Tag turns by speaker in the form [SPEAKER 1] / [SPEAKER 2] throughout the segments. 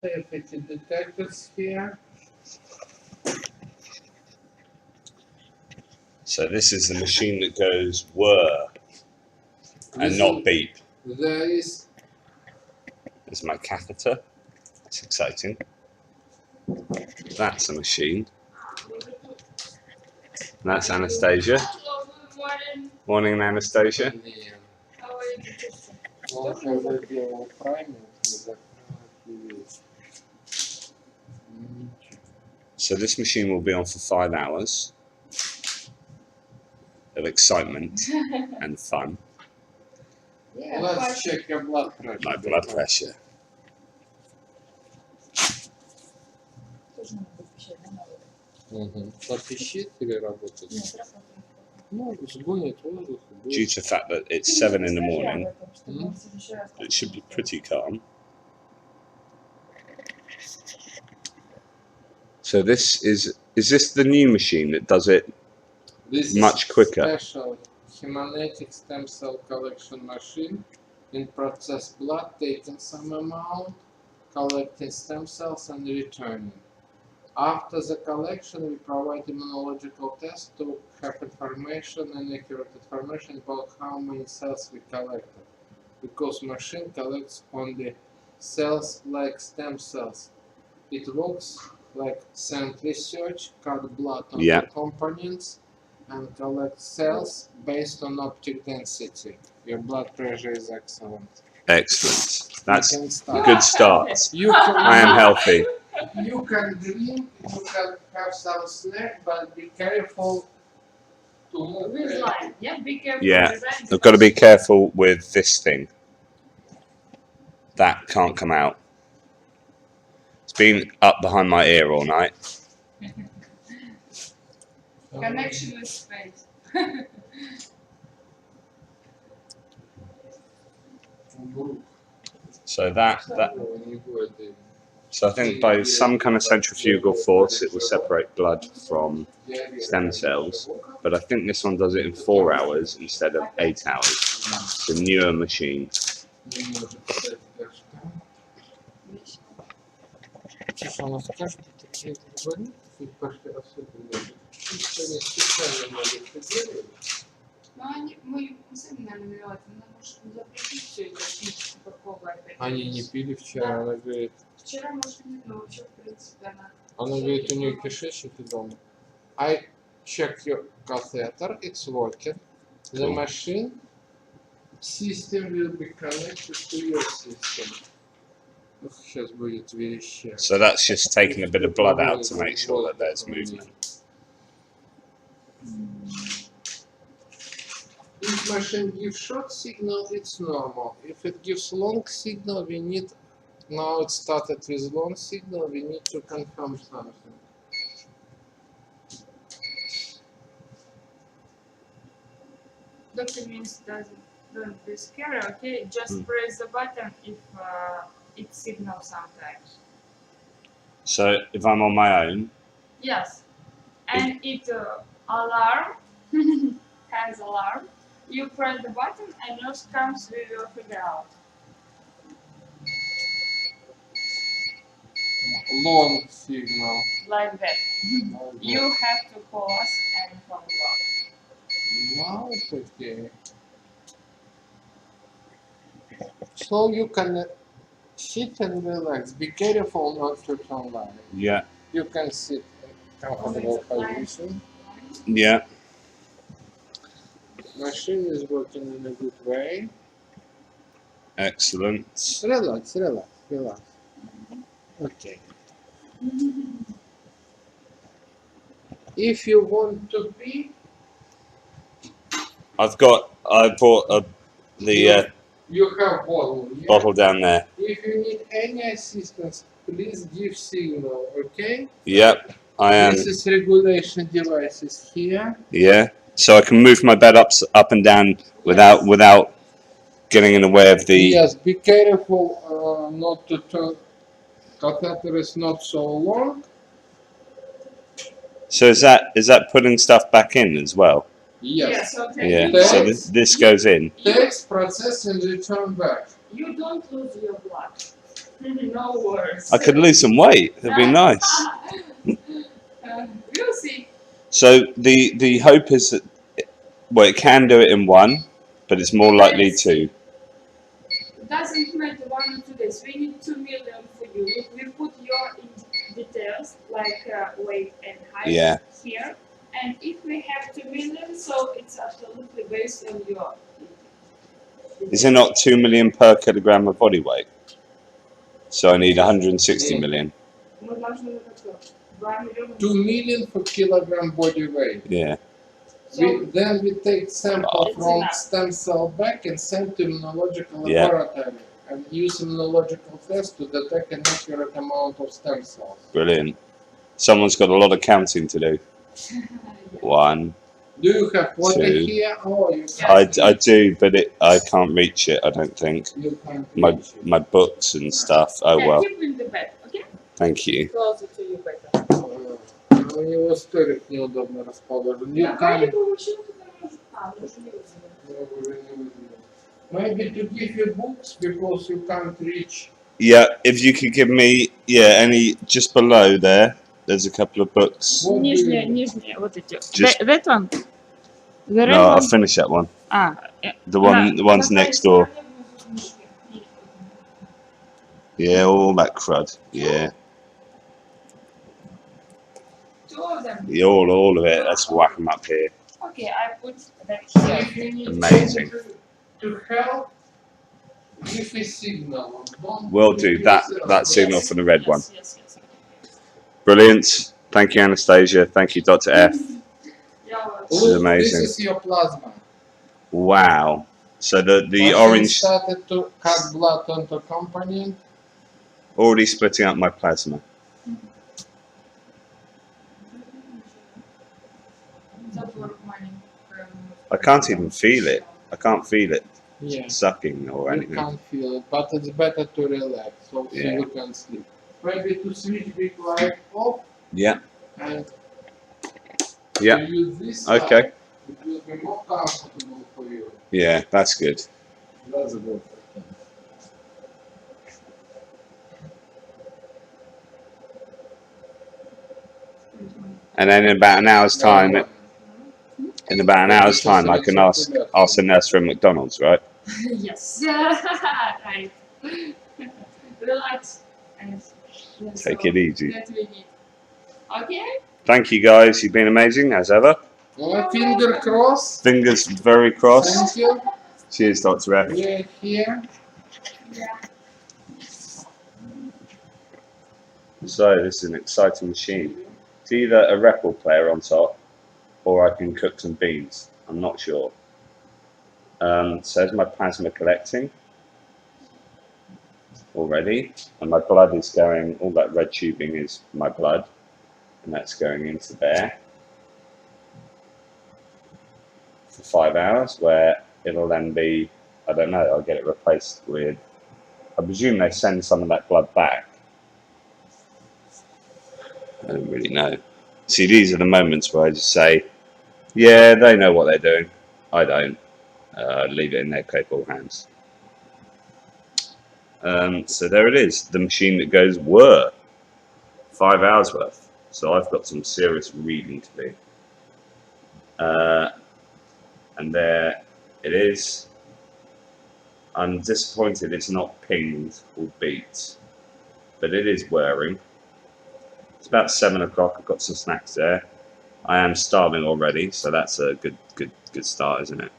[SPEAKER 1] Safety detectors here.
[SPEAKER 2] So this is the machine that goes whirr and not beep.
[SPEAKER 1] There is.
[SPEAKER 2] There's my catheter. That's exciting. That's a machine. That's Anastasia. Morning, Anastasia. So this machine will be on for 5 hours of excitement and fun.
[SPEAKER 1] Yeah, let's check your blood pressure.
[SPEAKER 2] My blood pressure. Due to the fact that it's 7 in the morning, it should be pretty calm. So this is this the new machine that does it much quicker?
[SPEAKER 1] This is special hematotic stem cell collection machine. In process blood, taking some amount, collecting stem cells and returning. After the collection, we provide immunological tests to have information and accurate information about how many cells we collected. Because machine collects only cells like stem cells. It works like send research, cut blood on the components, and collect cells based on optic density. Your blood pressure is excellent.
[SPEAKER 2] Excellent. That's a good start. I am healthy.
[SPEAKER 1] You can drink, you can have some snack, but be careful to move.
[SPEAKER 3] Yeah, be careful.
[SPEAKER 2] Yeah, I've got to be careful with this thing. That can't come out. It's been up behind my ear all night.
[SPEAKER 3] Connection with space.
[SPEAKER 2] So so I think by some kind of centrifugal force it will separate blood from stem cells, but I think this one does it in 4 hours instead of 8 hours. It's a newer machine.
[SPEAKER 3] Мы сами, наверное, виноваты. Нам может запретить все это пить упаковывать.
[SPEAKER 1] Они не пили вчера, она говорит.
[SPEAKER 3] Вчера, может, нет, но вообще, в принципе,
[SPEAKER 1] она говорит, у нее кишечник дома. I check your catheter, it's working. The machine system will be connected to your system. Сейчас будет верещать.
[SPEAKER 2] So that's just taking a bit of blood out to make sure that there's movement.
[SPEAKER 1] If machine gives short signal, it's normal. If it gives long signal, we need. Now it started with long signal. We need to confirm something.
[SPEAKER 3] Doctor means don't be scared, okay? Just press the button if it signals sometimes.
[SPEAKER 2] So if I'm on my own?
[SPEAKER 3] Yes. And it alarm, has alarm. You press the button and nurse comes, we will figure out.
[SPEAKER 1] Long signal.
[SPEAKER 3] Like that. You have to call us and inform about.
[SPEAKER 1] Now it's okay. So you can sit and relax. Be careful not to turn light.
[SPEAKER 2] Yeah.
[SPEAKER 1] You can sit in comfortable position.
[SPEAKER 2] Yeah.
[SPEAKER 1] Machine is working in a good way.
[SPEAKER 2] Excellent.
[SPEAKER 1] Relax, relax, relax. Okay. If you want to pee,
[SPEAKER 2] I bought the
[SPEAKER 1] you have bottle. Yeah?
[SPEAKER 2] bottle down there.
[SPEAKER 1] If you need any assistance, please give signal. Okay?
[SPEAKER 2] Yep, I am.
[SPEAKER 1] This is regulation devices here.
[SPEAKER 2] Yeah. So I can move my bed up and down without getting in the way of the.
[SPEAKER 1] Yes, be careful not to turn. Catheter is not so long.
[SPEAKER 2] So is that putting stuff back in as well?
[SPEAKER 1] Yes.
[SPEAKER 3] Okay.
[SPEAKER 2] Yeah.
[SPEAKER 3] You
[SPEAKER 2] So this goes in.
[SPEAKER 1] Text, process, and return back.
[SPEAKER 3] You don't lose your blood. No words.
[SPEAKER 2] I could lose some weight. It'd be nice.
[SPEAKER 3] We'll see.
[SPEAKER 2] So the hope is that, well, it can do it in one, but it's more likely to.
[SPEAKER 3] It doesn't matter 1 or 2 days. We need 2 million for you. We put your details like weight and height
[SPEAKER 2] Yeah.
[SPEAKER 3] here. And if we have 2 million, so it's absolutely based on your.
[SPEAKER 2] Is it not 2 million per kilogram of body weight? So I need 160 million.
[SPEAKER 1] 2 million for kilogram body weight.
[SPEAKER 2] Yeah.
[SPEAKER 1] Then we take sample
[SPEAKER 3] It's
[SPEAKER 1] from
[SPEAKER 3] enough.
[SPEAKER 1] stem cell bank and send to immunological
[SPEAKER 2] Yeah.
[SPEAKER 1] laboratory and use immunological test to detect an accurate amount of stem cells.
[SPEAKER 2] Brilliant. Someone's got a lot of counting to do. 1.
[SPEAKER 1] Do you have water
[SPEAKER 2] 2.
[SPEAKER 1] here? Oh, you can't.
[SPEAKER 2] I do, but I can't reach it. I don't think.
[SPEAKER 1] You can't
[SPEAKER 2] My
[SPEAKER 1] reach it.
[SPEAKER 2] my books and stuff. Oh
[SPEAKER 3] Yeah,
[SPEAKER 2] well.
[SPEAKER 3] keep in the bed, okay?
[SPEAKER 2] Thank you.
[SPEAKER 3] Closer to you better.
[SPEAKER 1] У него столик неудобно расположен. You can't. Maybe to give you books because you can't reach.
[SPEAKER 2] Yeah, if you could give me any just below there. There's a couple of books.
[SPEAKER 1] What do you
[SPEAKER 3] Нижние,
[SPEAKER 1] need?
[SPEAKER 3] нижние, вот эти.
[SPEAKER 2] Just-
[SPEAKER 3] That one? The red
[SPEAKER 2] No, I'll
[SPEAKER 3] one?
[SPEAKER 2] finish that one.
[SPEAKER 3] Yeah.
[SPEAKER 2] The one's next door. Yeah, all that crud. Yeah,
[SPEAKER 3] 2 of them.
[SPEAKER 2] yeah, all of it. Let's whack them up here.
[SPEAKER 3] Okay, I put that here.
[SPEAKER 1] If you need
[SPEAKER 2] Amazing.
[SPEAKER 1] to help, give a signal. Don't
[SPEAKER 2] We'll do that.
[SPEAKER 1] yourself.
[SPEAKER 2] That signal for the red one.
[SPEAKER 3] Yes, yes.
[SPEAKER 2] Brilliant. Thank you, Anastasia. Thank you, Dr. F.
[SPEAKER 3] Yeah, well,
[SPEAKER 2] This is
[SPEAKER 1] Look,
[SPEAKER 2] amazing.
[SPEAKER 1] This is your plasma.
[SPEAKER 2] Wow. So the
[SPEAKER 1] Machine
[SPEAKER 2] orange
[SPEAKER 1] started to cut blood onto component.
[SPEAKER 2] already splitting up my plasma.
[SPEAKER 3] that work money.
[SPEAKER 2] I can't even feel it. I can't feel it
[SPEAKER 1] Yeah.
[SPEAKER 2] sucking or
[SPEAKER 1] You
[SPEAKER 2] anything.
[SPEAKER 1] can't feel it, but it's better to relax so
[SPEAKER 2] Yeah.
[SPEAKER 1] you can sleep. Maybe to switch big light off
[SPEAKER 2] Yeah.
[SPEAKER 1] and
[SPEAKER 2] Yeah.
[SPEAKER 1] to use this
[SPEAKER 2] Okay.
[SPEAKER 1] side, it will be more comfortable for you.
[SPEAKER 2] Yeah, that's good.
[SPEAKER 1] That's good.
[SPEAKER 2] And then in about an hour's time, I can ask the nurse from McDonald's, right?
[SPEAKER 3] Yes. Right. Relax. And
[SPEAKER 2] Take it easy.
[SPEAKER 3] that we need. Okay?
[SPEAKER 2] Thank you, guys. You've been amazing as ever.
[SPEAKER 1] Finger crossed.
[SPEAKER 2] Fingers very crossed.
[SPEAKER 1] Thank you.
[SPEAKER 2] Cheers, Dr. F.
[SPEAKER 1] We're here.
[SPEAKER 3] Yeah.
[SPEAKER 2] So this is an exciting machine. It's either a record player on top, or I can cook some beans. I'm not sure. So there's my plasma collecting already, and my blood is going. All that red tubing is my blood, and that's going into there for 5 hours, where it'll then be. I don't know. I'll get it replaced with. I presume they send some of that blood back. I don't really know. See, these are the moments where I just say, yeah, they know what they're doing. I don't. Leave it in their capable hands. So there it is, the machine that goes whirr. 5 hours worth. So I've got some serious reading to do. And there it is. I'm disappointed it's not pinged or beat, but it is whirring. It's about 7 o'clock. I've got some snacks there. I am starving already, so that's a good start, isn't it?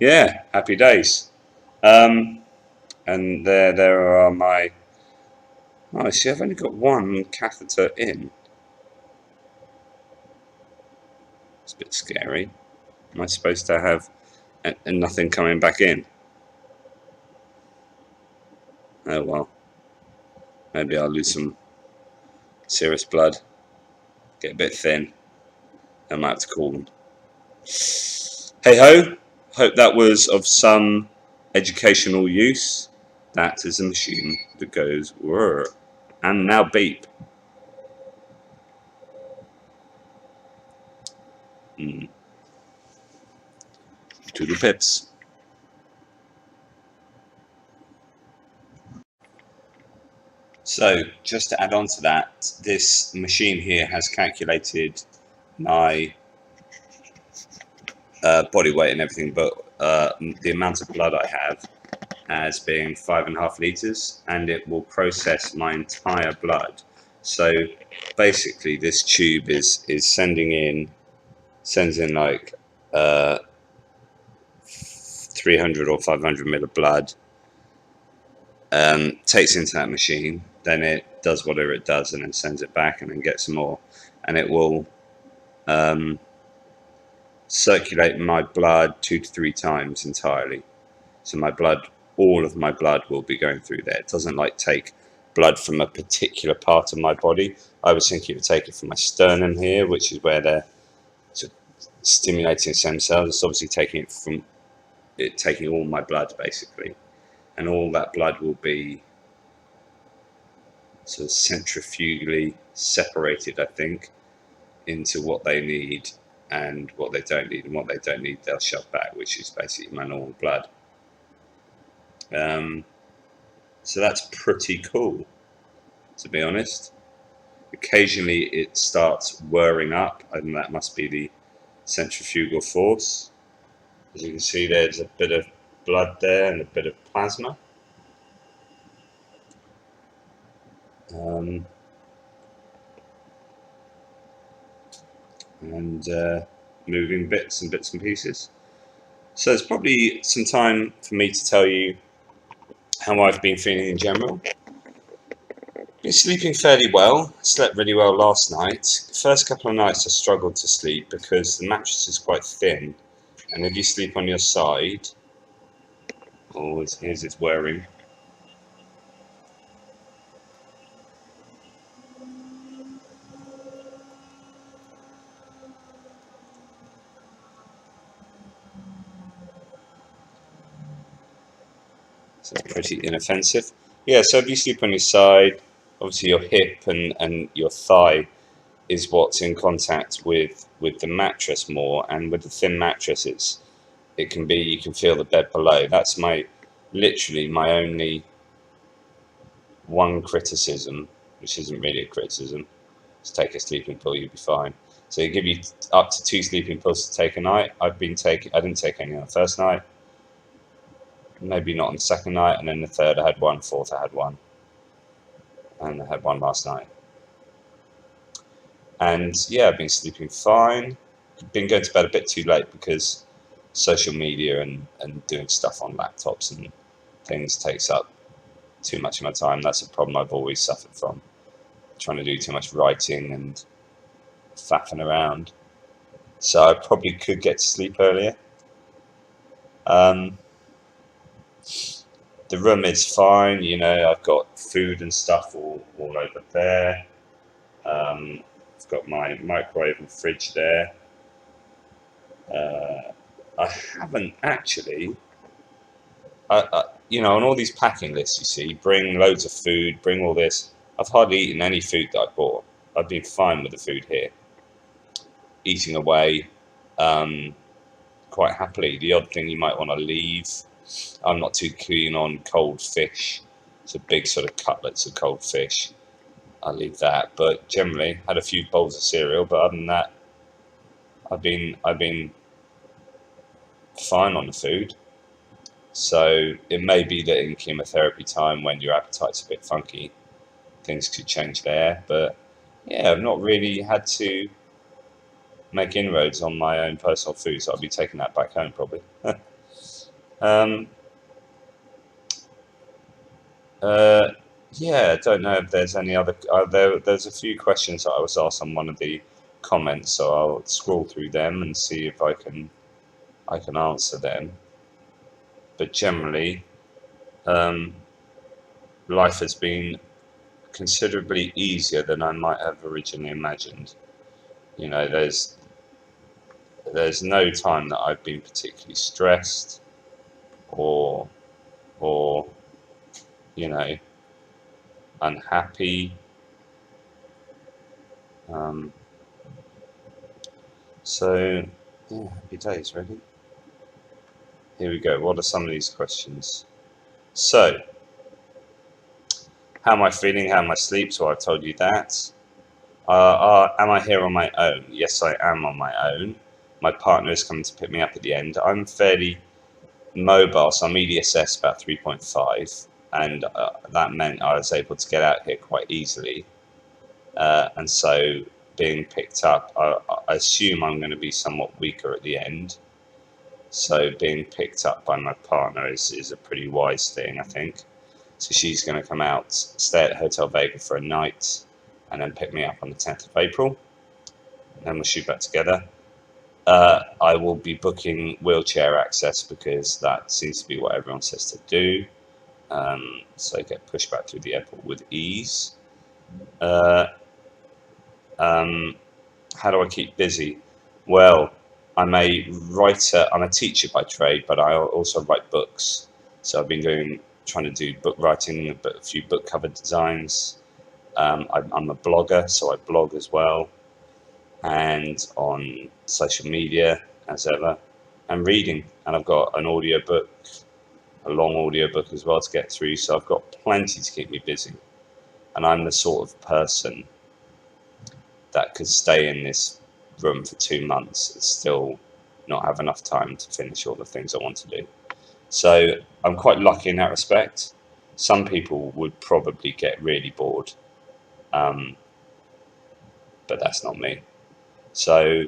[SPEAKER 2] Yeah, happy days. And there are my. Oh, see, I've only got one catheter in. It's a bit scary. Am I supposed to have and nothing coming back in? Oh well. Maybe I'll lose some serious blood. Get a bit thin. I might have to call them. Hey ho. Hope that was of some educational use. That is a machine that goes whirr and now beep. To the pips. So just to add on to that, this machine here has calculated my body weight and everything, but the amount of blood I have as being 5.5 liters, and it will process my entire blood. So basically this tube sends in like 300 or 500 ml of blood, takes into that machine, then it does whatever it does and then sends it back and then gets some more, and it will circulate my blood 2 to 3 times entirely. So my blood, all of my blood will be going through there. It doesn't like take blood from a particular part of my body. I was thinking it would take it from my sternum here, which is where they're sort of stimulating stem cells. It's obviously taking all my blood basically, and all that blood will be sort of centrifugally separated, I think, into what they need and what they don't need, and what they don't need they'll shove back, which is basically my normal blood. So that's pretty cool, to be honest. Occasionally it starts whirring up, and that must be the centrifugal force. As you can see, there's a bit of blood there and a bit of plasma. And moving bits and pieces. So there's probably some time for me to tell you how I've been feeling in general. Been sleeping fairly well. Slept really well last night. The first couple of nights I struggled to sleep because the mattress is quite thin, and if you sleep on your side, here's its whirring. So it's pretty inoffensive. Yeah, so if you sleep on your side, obviously your hip and your thigh is what's in contact with the mattress more, and with the thin mattress you can feel the bed below. That's literally my only one criticism, which isn't really a criticism. Just take a sleeping pill, you'll be fine. So they give you up to 2 sleeping pills to take a night. I didn't take any on the first night, maybe not on the second night, and then the third I had one, fourth I had one, and I had one last night. And yeah, I've been sleeping fine. Been going to bed a bit too late because social media and doing stuff on laptops and things takes up too much of my time. That's a problem I've always suffered from, trying to do too much writing and faffing around. So I probably could get to sleep earlier. The room is fine, you know, I've got food and stuff all over there. I've got my microwave and fridge there. I haven't actually, you know, on all these packing lists you see, bring loads of food, bring all this. I've hardly eaten any food that I bought. I've been fine with the food here, eating away quite happily. The odd thing you might want to leave, I'm not too keen on cold fish, so big sort of cutlets of cold fish. I'll leave that, but generally had a few bowls of cereal. But other than that, I've been fine on the food. So it may be that in chemotherapy time, when your appetite's a bit funky, things could change there. But yeah, I've not really had to make inroads on my own personal food, so I'll be taking that back home probably. Yeah, I don't know if there's any other. There's a few questions that I was asked on one of the comments, so I'll scroll through them and see if I can answer them. But generally, life has been considerably easier than I might have originally imagined. You know, there's no time that I've been particularly stressed or you know, unhappy. So yeah, happy days really. Here we go. What are some of these questions? So How am I feeling? How am I sleep? So I've told you that. Am I here on my own? Yes, I am on my own. My partner is coming to pick me up at the end. I'm fairly mobile, so I'm EDSS about 3.5, and that meant I was able to get out here quite easily. And so being picked up, I assume I'm going to be somewhat weaker at the end. So being picked up by my partner is a pretty wise thing, I think. So she's going to come out, stay at Hotel Vega for a night, and then pick me up on the 10th of April. And then we'll shoot back together. I will be booking wheelchair access because that seems to be what everyone says to do. So I get pushed back through the airport with ease. How do I keep busy? Well, I'm a writer, I'm a teacher by trade, but I also write books. So I've been trying to do book writing, a few book cover designs. I'm a blogger, so I blog as well, and on social media as ever, and reading. And I've got an audiobook, a long audiobook as well to get through, so I've got plenty to keep me busy. And I'm the sort of person that could stay in this room for 2 months and still not have enough time to finish all the things I want to do. So I'm quite lucky in that respect. Some people would probably get really bored, but that's not me. So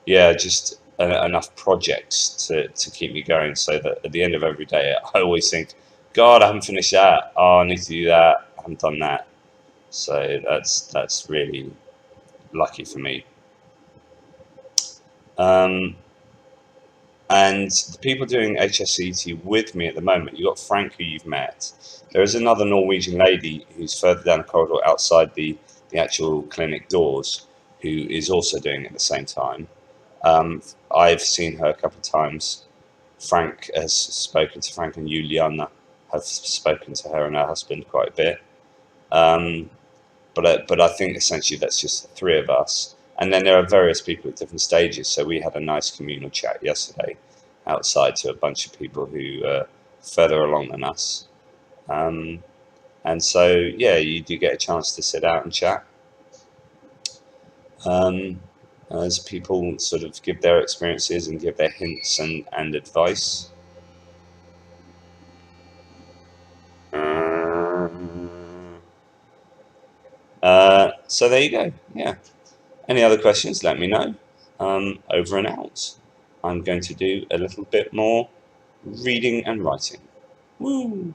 [SPEAKER 2] yeah, just enough projects to keep me going, so that at the end of every day I always think, God, I haven't finished that, oh, I need to do that, I haven't done that. So that's really lucky for me. And the people doing HSCT with me at the moment, you've got Frank, who you've met. There is another Norwegian lady who's further down the corridor outside the actual clinic doors, who is also doing it at the same time. I've seen her a couple of times. Frank has spoken to Frank, and Juliana have spoken to her and her husband quite a bit. But I think essentially that's just the three of us. And then there are various people at different stages. So we had a nice communal chat yesterday outside to a bunch of people who are further along than us. And so, yeah, you do get a chance to sit out and chat as people sort of give their experiences and give their hints and advice. So there you go. Yeah. Any other questions, let me know. Over and out. I'm going to do a little bit more reading and writing. Woo!